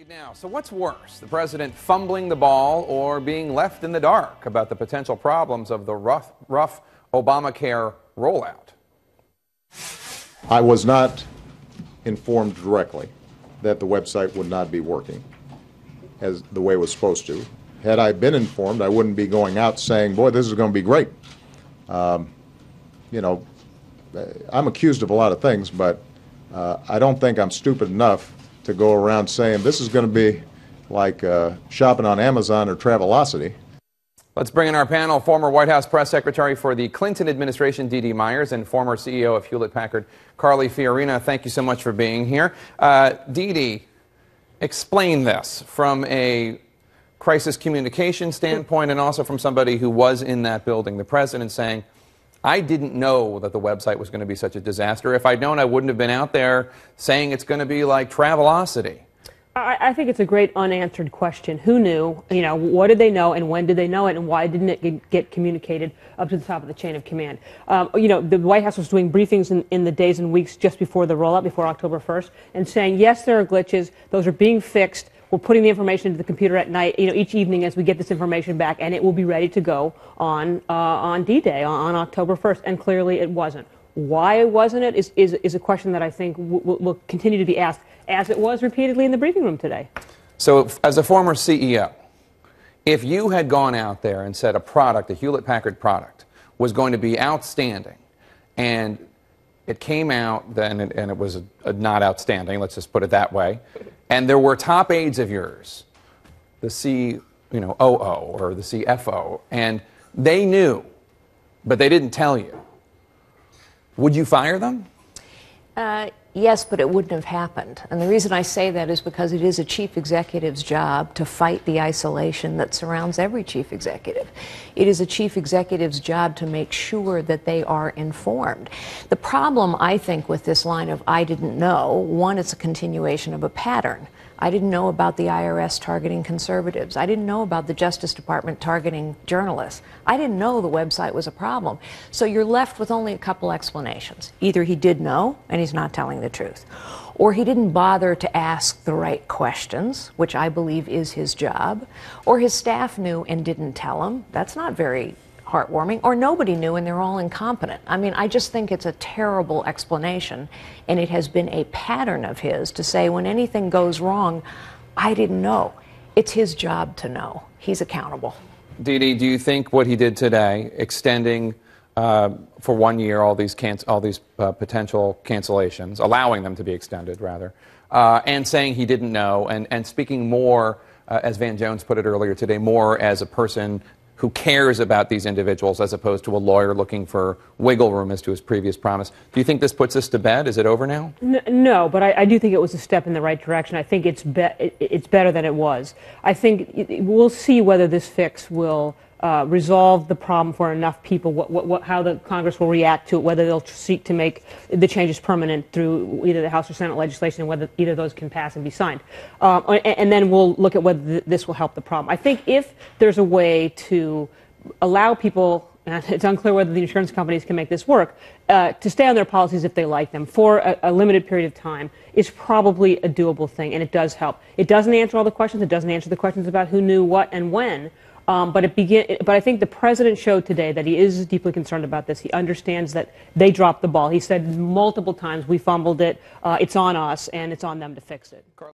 Now, so what's worse, the president fumbling the ball or being left in the dark about the potential problems of the rough Obamacare rollout? I was not informed directly that the website would not be working as the way it was supposed to. Had I been informed, I wouldn't be going out saying, boy, this is going to be great. You know, I'm accused of a lot of things, but I don't think I'm stupid enough to go around saying this is going to be like shopping on Amazon or Travelocity. Let's bring in our panel, former White House press secretary for the Clinton administration, Dee Dee Myers, and former CEO of Hewlett-Packard, Carly Fiorina. Thank you so much for being here. Dee Dee, explain this from a crisis communication standpoint and also from somebody who was in that building. The president saying, I didn't know that the website was going to be such a disaster. If I'd known, I wouldn't have been out there saying it's going to be like Travelocity. I think it's a great unanswered question. Who knew? You know, what did they know, and when did they know it, and why didn't it get communicated up to the top of the chain of command? You know, the White House was doing briefings in the days and weeks just before the rollout, before October 1st, and saying, yes, there are glitches. Those are being fixed. We're putting the information into the computer at night, you know, each evening as we get this information back, and it will be ready to go on D-Day, on October 1st. And clearly it wasn't. Why wasn't it is a question that I think will continue to be asked, as it was repeatedly in the briefing room today. So as a former CEO, if you had gone out there and said a product, a Hewlett-Packard product, was going to be outstanding, and it came out then, and it was not outstanding, let's just put it that way, and there were top aides of yours, the COO or the CFO, and they knew, but they didn't tell you, would you fire them? Yes, but it wouldn't have happened. And the reason I say that is because it is a chief executive's job to fight the isolation that surrounds every chief executive. It is a chief executive's job to make sure that they are informed. The problem, I think, with this line of I didn't know, one, it's a continuation of a pattern. I didn't know about the IRS targeting conservatives. I didn't know about the Justice Department targeting journalists. I didn't know the website was a problem. So you're left with only a couple explanations. Either he did know and he's not telling the truth, or he didn't bother to ask the right questions, which I believe is his job, or his staff knew and didn't tell him. That's not very heartwarming. Or nobody knew and they're all incompetent. I mean, I just think it's a terrible explanation, and it has been a pattern of his to say when anything goes wrong, I didn't know. It's his job to know. He's accountable. Dee Dee, do you think what he did today, extending for 1 year all these potential cancellations, allowing them to be extended rather, and saying he didn't know, and speaking more, as Van Jones put it earlier today, more as a person who cares about these individuals as opposed to a lawyer looking for wiggle room as to his previous promise. Do you think this puts us to bed? Is it over now? No, but I do think it was a step in the right direction. I think it's better than it was. I think we'll see whether this fix will resolve the problem for enough people, how the Congress will react to it, whether they'll seek to make the changes permanent through either the House or Senate legislation, and whether either of those can pass and be signed. And then we'll look at whether this will help the problem. I think if there's a way to allow people, and it's unclear whether the insurance companies can make this work, to stay on their policies if they like them for a limited period of time is probably a doable thing, and it does help. It doesn't answer all the questions. It doesn't answer the questions about who knew what and when. But I think the president showed today that he is deeply concerned about this. He understands that they dropped the ball. He said multiple times, we fumbled it, it's on us, and it's on them to fix it.